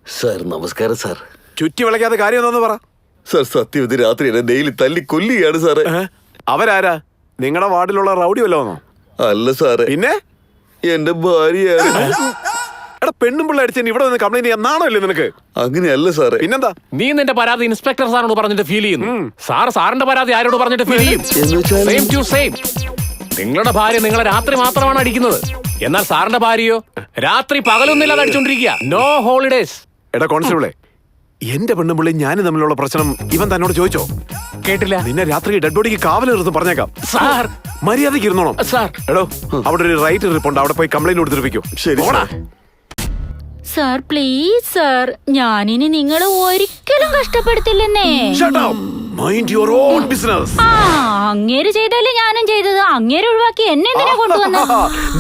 Sir നമസ്കാരം sir. ചുറ്റി വിളക്കാത്ത കാര്യം എന്താന്ന് പറ സാർ. സത്യം ഇത് രാത്രി എന്നെ ഡെയിലി തല്ലി കൊല്ലുകയാണ് സാറേ. അവരാരാ? നിങ്ങളുടെ വാർഡിലുള്ള റൗഡി വല്ലോന്നോ? അല്ല സാറേ, പിന്നെ എന്റെ ഭാര്യയാണ്. എടാ പെണ്ണും പിള്ള അടിച്ച ഇവിടെ നിന്ന് കംപ്ലൈന്റ് ചെയ്യാൻ നാണല്ലേ നിനക്ക്? അങ്ങനെയല്ല സാറേ. പിന്നെന്താ? നീ നിന്റെ പരാതി ഇൻസ്പെക്ടർ സാറിനോട് പറഞ്ഞിട്ട് ഫീൽ ചെയ്യുന്നു. സാറിന്റെ പരാതി ആരോട് പറഞ്ഞിട്ട് ഫീൽ ചെയ്യും? Same to same. നിങ്ങളുടെ ഭാര്യ നിങ്ങളെ രാത്രി മാത്രമാണ് അടിക്കുന്നത്. എന്നാൽ സാറിന്റെ ഭാര്യയോ രാത്രി പകലൊന്നില്ലാതെ അടിച്ചോണ്ടിരിക്കുക. No holidays. എടാ കോൺസ്റ്റബിളെ, എന്റെ പെണ്ണും പിള്ളി ഞാനും തമ്മിലുള്ള പ്രശ്നം ഇവൻ തന്നോട് ചോദിച്ചോ? കേട്ടില്ല. നിന്നെ രാത്രി ഡെഡ് ബോഡിക്ക് കാവലിരുന്ന് പറഞ്ഞേക്കാം. സാർ മര്യാദയ്ക്ക് ഇരുന്നോണം സാർ. എടോ അവിടെ ഒരു റൈറ്റ് റിപ്പോണ്ട്, അവിടെ പോയി കംപ്ലൈന്റ് കൊടുത്തിരിപ്പിക്കും. ശരി സാർ പ്ലീസ് സാർ, ഞാനിനി നിങ്ങളെ ഒരിക്കലും കഷ്ടപ്പെടുത്തില്ലെന്നേ. അങ്ങേര് ചെയ്തല്ലേ ഞാനും ചെയ്തത്. അങ്ങേര് ഒഴിവാക്കി എന്നെ എന്തിനാ കൊണ്ടുവന്ന?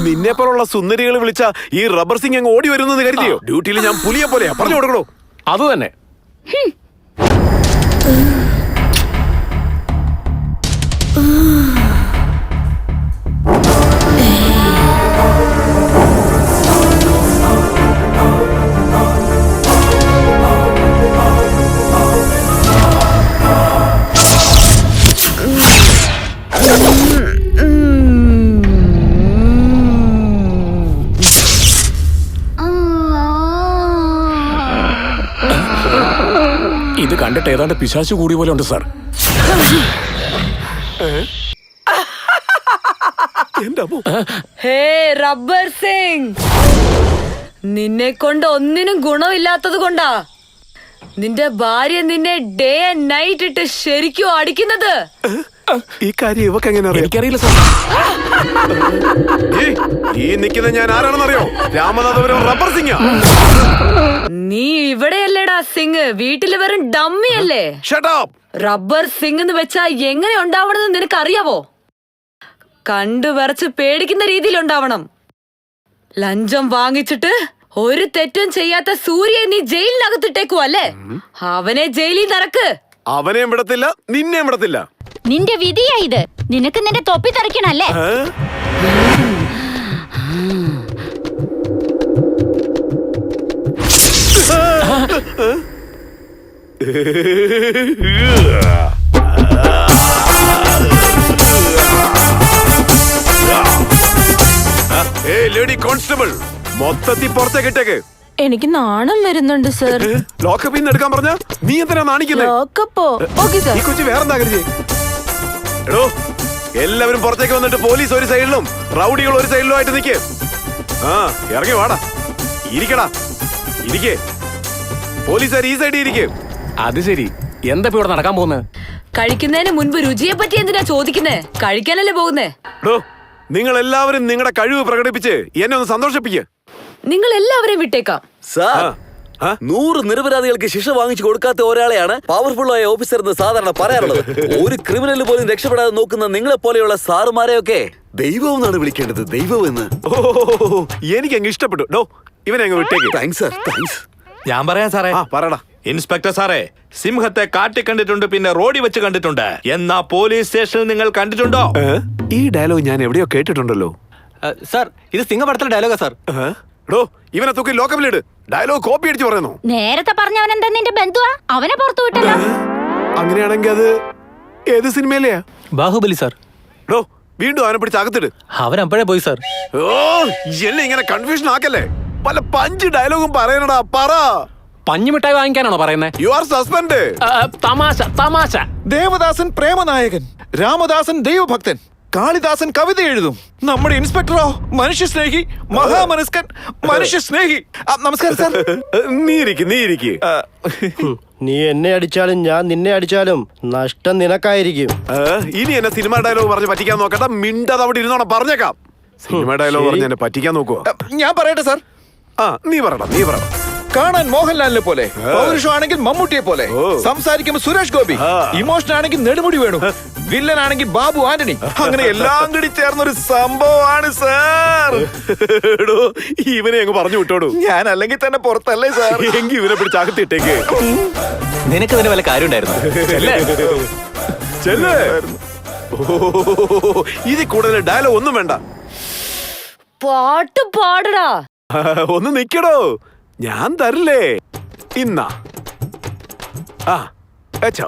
നിന്നെ പോലുള്ള സുന്ദരികൾ വിളിച്ച ഈ റബ്ബർ സിംഗ് അങ്ങ് ഓടി വരുന്നെന്ന് കരുതിയോ? ഡ്യൂട്ടിയിൽ ഞാൻ പുലിയെ പോലെയാ, പറഞ്ഞു കൊടുക്കണോ? അത് തന്നെ. ഇത് കണ്ടിട്ട് ഏതാണ്ട് പിശാചു കൂടി പോലെ ഉണ്ട് സാർ. ഹേ റബ്ബർ സിംഗ്, നിന്നെ കൊണ്ട് ഒന്നിനും ഗുണമില്ലാത്തത് കൊണ്ടാ നിന്റെ ഭാര്യ നിന്നെ ഡേ ആൻഡ് നൈറ്റ് ഇട്ട് ശരിക്കും അടിക്കുന്നത്. ഈ കാര്യം ഇവക്ക് എങ്ങനെ അറിയാം? എനിക്കറിയില്ല സാർ. ഈ നിൽക്കുന്ന ഞാൻ ആരാണെന്നറിയോ? രാമനാഥപുരം റബ്ബർ സിംഗ്. നീ ഇവിടെയല്ലേടാ സിംഗ്, വീട്ടില് വെറും ഡമ്മി അല്ലേ? റബ്ബർ സിംഗ് എന്ന് വെച്ചാ എങ്ങനെ ഉണ്ടാവണമെന്ന് നിനക്ക് അറിയാവോ? കണ്ടു വരച്ച് പേടിക്കുന്ന രീതിയിൽ ഉണ്ടാവണം. ലഞ്ചം വാങ്ങിച്ചിട്ട് ഒരു തെറ്റും ചെയ്യാത്ത സൂര്യയെ നീ ജയിലിനകത്തിട്ടേക്കു അല്ലേ? അവനെ ജയിലിൽ നിറക്ക്. അവനെയും വിടത്തില്ല, നിന്നെയും വിടത്തില്ല. നിന്റെ വിധിയാ ഇത്. നിനക്ക് നിന്റെ തൊപ്പി തെറിക്കണല്ലേ? ലേഡി കോൺസ്റ്റബിൾ, മൊത്തത്തിൽ പുറത്തേക്ക് ഇട്ടേക്ക്. എനിക്ക് നാണം വരുന്നുണ്ട് സർ. ലോക്കപ്പിൽ നിന്ന് എടുക്കാൻ പറഞ്ഞ നീ എന്തിനാ നാണിക്കുന്നത്? ഈ കൊച്ചു വേറെന്താ കരുതി? എടോ എല്ലാവരും പുറത്തേക്ക് വന്നിട്ട് പോലീസ് ഒരു സൈഡിലും റൗഡികൾ ഒരു സൈഡിലും ആയിട്ട് നിൽക്കേ. ഇറങ്ങി വാടാ, ഇരിക്കടാ, ഇരിക്കേ. പോലീസുകാർ ഈ സൈഡിൽ ഇരിക്കേ. അത് ശരി, എന്താ ഇവിടെ നടക്കാൻ പോകുന്നത്? കഴിക്കുന്നതിന് മുൻപ് രുചിയെ പറ്റി എന്തിനാ ചോദിക്കുന്നേ? കഴിക്കാനല്ലേ പോകുന്നേ? നിങ്ങൾ എല്ലാവരും നിങ്ങളുടെ കഴിവ് പ്രകടിപ്പിച്ച് എന്നെ ഒന്ന് സന്തോഷിപ്പിക്കുക. നിങ്ങൾ എല്ലാവരെയും വിട്ടേക്കാം. സാർ, 100 നിരപരാധികൾക്ക് ശിക്ഷ വാങ്ങിച്ചു കൊടുക്കാത്ത ഒരാളെയാണ് പവർഫുൾ ആയ ഓഫീസർ എന്ന് സാധാരണ പറയാറുള്ളത്. ഒരു ക്രിമിനൽ പോലും രക്ഷപ്പെടാതെ നോക്കുന്ന നിങ്ങളെ പോലെയുള്ള സാറുമാരെയൊക്കെ ദൈവം എന്നാണ് വിളിക്കേണ്ടത്. ദൈവം എന്ന്. എനിക്ക് അങ്ങ് ഇഷ്ടപ്പെട്ടു. ഇവനെ അങ്ങ് വിട്ടേക്ക്. Thanks sir, thanks. ഞാൻ പറയാം സാറേ. പറയടാ. ഇൻസ്പെക്ടർ സാറേ, സിംഹത്തെ കാട്ടി കണ്ടിട്ടുണ്ട്, പിന്നെ റോഡിൽ വെച്ച് കണ്ടിട്ടുണ്ട്. എന്നാ പോലീസ് സ്റ്റേഷനിൽ നിങ്ങൾ കണ്ടിട്ടുണ്ടോ? ഈ ഡയലോഗ് ഞാൻ എവിടെയോ കേട്ടിട്ടുണ്ടല്ലോ. സാർ, ഇത് സിംഹപടത്തിലെ ഡയലോഗാ സാർ. ഇവനെ തൂക്കി ലോക്കപ്പിലിട്. ഡയലോഗ് കോപ്പി അടിച്ച് പറയുന്നു. നേരത്തെ പറഞ്ഞവൻ എന്താ നിന്റെ ബന്ധുവാ? അവനെ പുറത്തു വിട്ടല്ലോ. അങ്ങനെയാണെങ്കിൽ അത് ഏത് സിനിമയിലെയാ? ബാഹുബലി സാർ. വീണ്ടും അവനെ പിടിച്ച് അകത്തിട്. അവൻ അപ്പോഴേ പോയി സാർ. എന്നെ ഇങ്ങനെ കൺഫ്യൂഷൻ ആക്കല്ലേ. പല പഞ്ച് ഡയലോഗും പറയണടാ, പറ. പഞ്ഞുമിഠായി വാങ്ങിക്കാനാണോ പറയുന്നത്? You are suspend. തമാശ തമാശ. ദേവദാസൻ പ്രേമനായകൻ, രാമദാസൻ ദൈവഭക്തൻ, കാളിദാസൻ കവിത എഴുതും. നമ്മുടെ ഇൻസ്പെക്ടറോ മനുഷ്യ സ്നേഹി, മഹാമനസ്കൻ, മനുഷ്യ സ്നേഹി. നമസ്കാരം സാർ. നീ ഇരിക്ക്. നീ എന്നെ അടിച്ചാലും ഞാൻ നിന്നെ അടിച്ചാലും നഷ്ടം നിനക്കായിരിക്കും. ഇനി എന്നെ സിനിമ ഡയലോഗ് പറഞ്ഞ് പറ്റിക്കാൻ നോക്കട്ടെ. മിണ്ടത് അവിടെ ഇരുന്നോണം, പറഞ്ഞേക്കാം. സിനിമ ഡയലോഗ് പറഞ്ഞ് എന്നെ പറ്റിക്കാൻ നോക്കുവോ? ഞാൻ പറയട്ടെ സാർ. നീ പറ. കാണാൻ മോഹൻലാലിനെ പോലെ, പൗരുഷമാണെങ്കിൽ മമ്മൂട്ടിയെ പോലെ, സംസാരിക്കുമ്പോൾ സുരേഷ് ഗോപി, ഇമോഷൻ ആണെങ്കിൽ നെടുമുടി വേണു, വില്ലൻ ആണെങ്കിൽ ബാബു ആന്റണി. അങ്ങനെ എല്ലാം കൂടി ചേർന്നൊരു സംഭവമാണ് സാർ. ഇവനെ അങ്ങ് പറഞ്ഞു വിട്ടോടൂ. ഞാൻ അല്ലെങ്കിൽ തന്നെ പുറത്തല്ലേ സാർ. എങ്കിൽ ഇവനെ പിടിച്ച് അകത്തിട്ടേക്ക്. നിനക്ക് തന്നെ വല്ല കാര്യം ഉണ്ടായിരുന്നു? ഇതിൽ കൂടുതൽ ഡയലോഗ് ഒന്നും വേണ്ട. പാട്ട് പാടടാ. ഒന്ന് നിക്കടോ, ഞാൻ തരില്ലേ. ഇന്നാ ആ വെച്ചോ.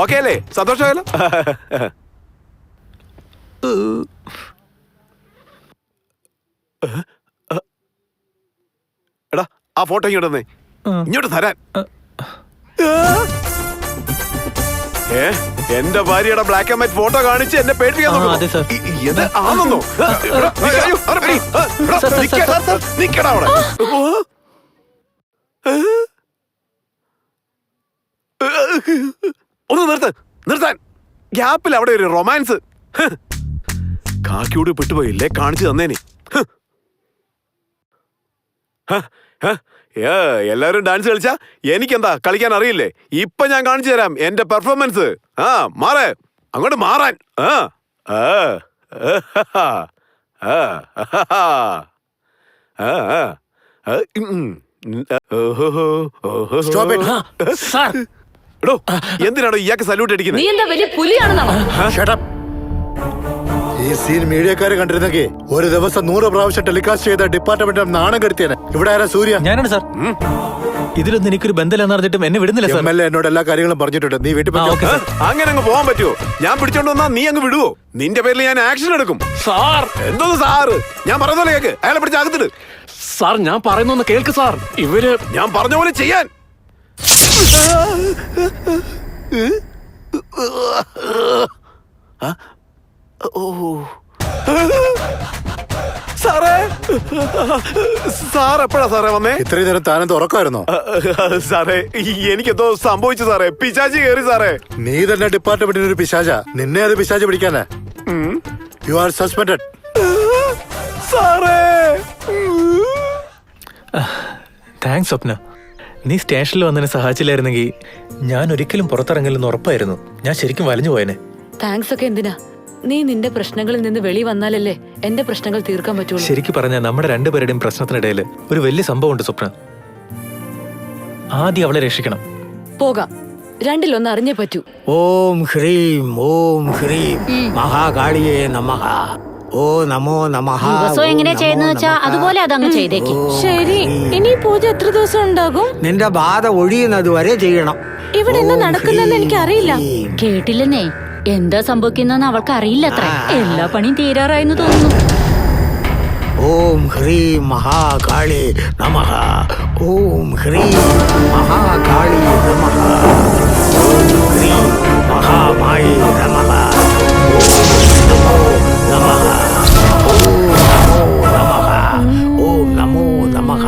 ഓക്കെ അല്ലേ? സന്തോഷമായല്ലോ. എടാ ആ ഫോട്ടോ ഇങ്ങോട്ട് വന്നേ. ഇങ്ങോട്ട് തരാൻ. എന്റെ ഭാര്യയുടെ ബ്ലാക്ക് ആൻഡ് വൈറ്റ് ഫോട്ടോ കാണിച്ച് എന്നെ പേടിപ്പിക്കാൻ ആണെന്നോ? നിക്കടാ അവിടെ. ഒന്ന് നിർത്താൻ ഗ്യാപ്പിൽ അവിടെ ഒരു റൊമാൻസ്. കാക്കിയോട് പെട്ടുപോയില്ലേ? കാണിച്ചു തന്നേനെ. എല്ലാരും ഡാൻസ് കളിച്ചാ എനിക്കെന്താ കളിക്കാൻ അറിയില്ലേ? ഇപ്പൊ ഞാൻ കാണിച്ചു തരാം എന്റെ പെർഫോമൻസ്. മാറേ അങ്ങോട്ട് മാറാൻ. എടോ എന്തിനാണോ ഇയാൾക്ക് സല്യൂട്ട് അടിക്കുന്നത്? നീ എന്താ വലിയ പുലിയാണെന്നാണോ? ഈ സീൻ മീഡിയക്കാരെ കണ്ടിരുന്നെങ്കിൽ ഒരു ദിവസം 100 പ്രാവശ്യം ടെലികാസ്റ്റ് ചെയ്ത ഡിപ്പാർട്ട്മെന്റ് നാണം കെടുത്തിയാണ്. ഇവിടെ ആരാ? സൂര്യ. ഞാനാണ് സാർ. ഇതിലൊന്നും എനിക്കൊരു ബന്ധമില്ലെന്ന് പറഞ്ഞിട്ടും എന്നെ വിടുന്നില്ല സാർ. MLA എന്നോട് എല്ലാ കാര്യങ്ങളും പറഞ്ഞിട്ടുണ്ട്. നീ വീട്ടിൽ അങ്ങനെ അങ്ങ് പോകാൻ പറ്റുമോ? ഞാൻ പിടിച്ചോണ്ട് വന്നാ നീ അങ്ങ് വിടുവോ? നിന്റെ പേരിൽ ഞാൻ ആക്ഷൻ എടുക്കും. സാർ എന്തോന്ന് സാറ്? ഞാൻ പറയുന്ന കേക്ക്. അയാളെ പിടിച്ച് അകത്തിട്. സാർ ഞാൻ പറയുന്നൊന്ന് കേൾക്ക് സാർ. ഇവര് ഞാൻ പറഞ്ഞ പോലെ ചെയ്യാൻ. സാറേ സാർ എപ്പോഴാ സാറേ വന്നേ? ഇത്രയും നേരം താനെന്ത് ഉറക്കമായിരുന്നോ? സാറേ എനിക്കെന്തോ സംഭവിച്ചു സാറേ. പിശാചി കയറി സാറേ. നീ തന്നെ ഡിപ്പാർട്ട്മെന്റിന് ഒരു പിശാച. നിന്നെ അത് പിശാച് പിടിക്കാനാ. You are suspended. സാറേ താങ്ക്സ് സ്വപ്ന. നീ സ്റ്റേഷനിൽ വന്നതിനെ സഹായിച്ചില്ലായിരുന്നെങ്കിൽ ഞാൻ ഒരിക്കലും പുറത്തിറങ്ങില്ലെന്ന് ഉറപ്പായിരുന്നു. ഞാൻ ശരിക്കും വലഞ്ഞു പോയനെ. താങ്ക്സ് ഒക്കെ എന്തിനാ? നീ നിന്റെ പ്രശ്നങ്ങളിൽ നിന്ന് വെളി വന്നാലല്ലേ എന്റെ പ്രശ്നങ്ങൾ തീർക്കാൻ പറ്റുള്ളൂ. ശരിക്കും പറഞ്ഞാൽ നമ്മുടെ രണ്ടുപേരുടെയും പ്രശ്നത്തിനിടയിൽ ഒരു വലിയ സംഭവമുണ്ട് സ്വപ്ന. ആദ്യം അവളെ രക്ഷിക്കണം. പോകാം. രണ്ടിലൊന്ന് അറിഞ്ഞേ പറ്റൂ. ഓം ഹ്രീം മഹാകാളിയേ നമഃ. ഓ നമോ നമഃ. ദിവസം എങ്ങനെ ചെയ്യുന്ന വെച്ചാ അതുപോലെ അതങ്ങ് ചെയ്തേക്ക്. ശരി. ഇനി പൂജ എത്ര ദിവസം ഉണ്ടാകും? നിന്റെ ബാധ ഒഴിയുന്നത് വരെ ചെയ്യണം. ഇവിടെ എന്താ നടക്കുന്നതെന്ന് എനിക്ക് അറിയില്ല. കേട്ടില്ലെന്നേ. എന്താ സംഭവിക്കുന്നെന്ന് അവൾക്ക് അറിയില്ലത്ര. എല്ലാ പണിയും തീരാറായെന്ന് തോന്നുന്നു. ഓം ഹ്രീം മഹാകാളി നമഃ. ഓം ഹ്രീം മഹാകാളി നമഃ. ഓം ഹ്രീം മഹാമായി നമഃ. ഓം നമോ നമഃ.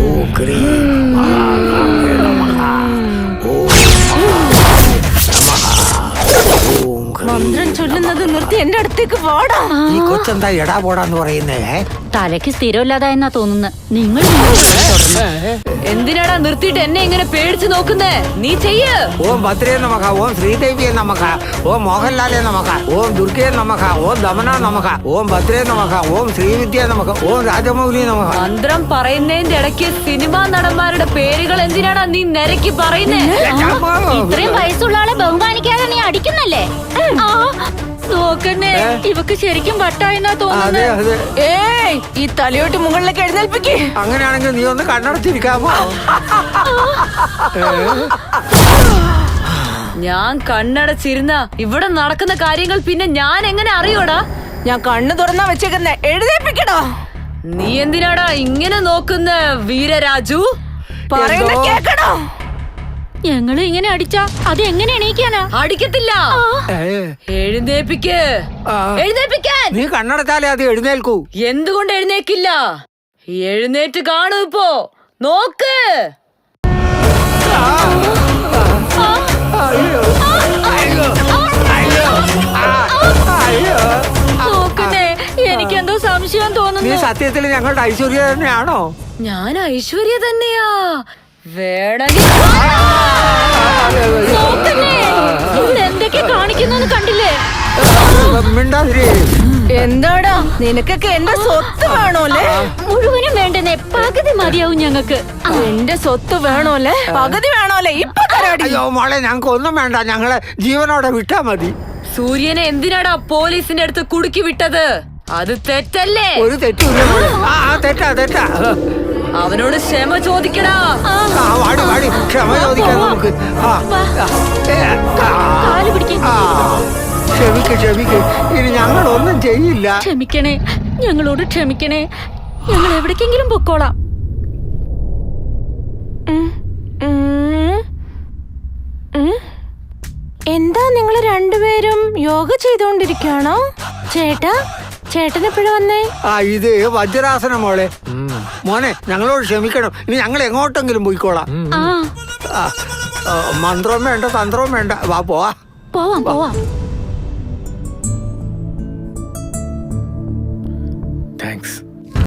ഓം ഹ്രീം മഹാകാളി നമഃ. മന്ത്രം ചൊല്ലുന്നത് നിർത്തി എന്റെ അടുത്തേക്ക് വാടാ. ഈ കൊച്ചെന്താ എടാ പോടാന്ന് പറയുന്നേ? തലയ്ക്ക് സ്ഥിരമില്ലാതായെന്നാ തോന്നുന്നത്. നിങ്ങൾ എന്തിനാടാ നിർത്തിയിട്ട് എന്നെ ഇങ്ങനെ പേടിച്ചു നോക്കുന്നേ? നീ ചെയ്യ്. ഓം ഭദ്രേ നമഃ. ഓം ശ്രീദേവിയെ നമഃ. ഓം മോഹൻലാലേ നമഃ. ഓം ദുർഗേ നമഃ. ഓം ദമന നമഃ. ഓം ഭദ്രേ നമഃ. ഓം ശ്രീവിദ്യ നമഃ. ഓം രാജമൗലി നമഃ. മന്ത്രം പറയുന്നതിന്റെ ഇടയ്ക്ക് സിനിമാ നടന്മാരുടെ പേരുകൾ എന്തിനാടാ നീ നിരക്കി പറയുന്നേ? ഇത്രയും വയസ്സുള്ള ആളെ ബഹുമാനിക്കാതെ നീ അടിക്കുന്നല്ലേ? നോക്കന്നെ, ഇവക്ക് ശരിക്കും വട്ടായെന്നാ തോന്നുന്നത്. ഏയ്, ഈ തലയോട്ട് മുകളിലേക്ക് എഴുന്നേൽപ്പിക്കേ. അങ്ങനെയാണെങ്കിൽ നീ ഒന്ന് കണ്ണടച്ചിരിക്കാമോ? ഞാൻ കണ്ണടച്ചിരുന്ന ഇവിടെ നടക്കുന്ന കാര്യങ്ങൾ പിന്നെ ഞാൻ എങ്ങനെ അറിയോടാ? ഞാൻ കണ്ണു തുറന്നാ വെച്ചേക്കുന്ന. എഴുന്നേൽപ്പിക്കടാ. നീ എന്തിനാടാ ഇങ്ങനെ നോക്കുന്ന വീരരാജു? പറയുന്ന കേക്കണോ? ഞങ്ങള് ഇങ്ങനെ അടിച്ചാ അത് എങ്ങനെ എണീക്കാനാ? അടിക്കത്തില്ല. എഴുന്നേൽപ്പിക്ക്. എഴുന്നേൽപ്പിക്കാൻ. നീ കണ്ണടച്ചാലേ അത് എഴുന്നേൽക്കൂ. എന്തുകൊണ്ട് എഴുന്നേക്കില്ല? എഴുന്നേറ്റ് കാണൂ. ഇപ്പോ നോക്ക്. നോക്കുന്നേ, എനിക്കെന്തോ സംശയം നീ തോന്നുന്നു. സത്യത്തിൽ ഞങ്ങളുടെ ഐശ്വര്യ തന്നെയാണോ? ഞാൻ ഐശ്വര്യ തന്നെയാ. വേണമെങ്കിൽ എന്തൊക്കെ കാണിക്കുന്നു കണ്ടില്ലേ? മിണ്ടാതിരി. എന്താടാ നിനക്കൊക്കെ എന്റെ സ്വത്ത് വേണോല്ലേ? മുഴുവനും വേണ്ടെന്നേ, പകുതി മതിയാവും ഞങ്ങക്ക്. എന്റെ സ്വത്ത് വേണോല്ലേ? പകുതി വേണോല്ലേ? ഇപ്പൊ തരാടി. അയ്യോ മോളെ, ഞങ്ങൾക്ക് ഒന്നും വേണ്ട. ഞങ്ങളെ ജീവനോടെ വിട്ടാ മതി. സൂര്യനെ എന്തിനാടാ പോലീസിന്റെ അടുത്ത് കുടുക്കി വിട്ടത്? അത് തെറ്റല്ലേ? ഒരു തെറ്റില്ല. തെറ്റാ. അവനോട് ക്ഷമ ചോദിക്കടാ. വാടി വാടി ക്ഷമ ചോദിക്കാം നമുക്ക്. കാല് പിടിക്ക്. ക്ഷമിക്ക് ഇനി ഞങ്ങളൊന്നും ചെയ്യില്ല. ക്ഷമിക്കണേ, ഞങ്ങളോട് ക്ഷമിക്കണേ. ഞങ്ങൾ എവിടേക്കെങ്കിലും പൊക്കോളാം. എന്താ നിങ്ങൾ രണ്ടുപേരും യോഗ ചെയ്തോണ്ടിരിക്കുകയാണോ? ചേട്ടനെപ്പോഴാ വന്നേ? ഇത് വജ്രാസനം മോളെ. മോനെ ഞങ്ങളോട് ക്ഷമിക്കണം. ഇനി ഞങ്ങൾ എങ്ങോട്ടെങ്കിലും പോയിക്കോളാം. ആ മന്ത്രവും വേണ്ട തന്ത്രവും വേണ്ട. വാ പോവാ. പോവാം.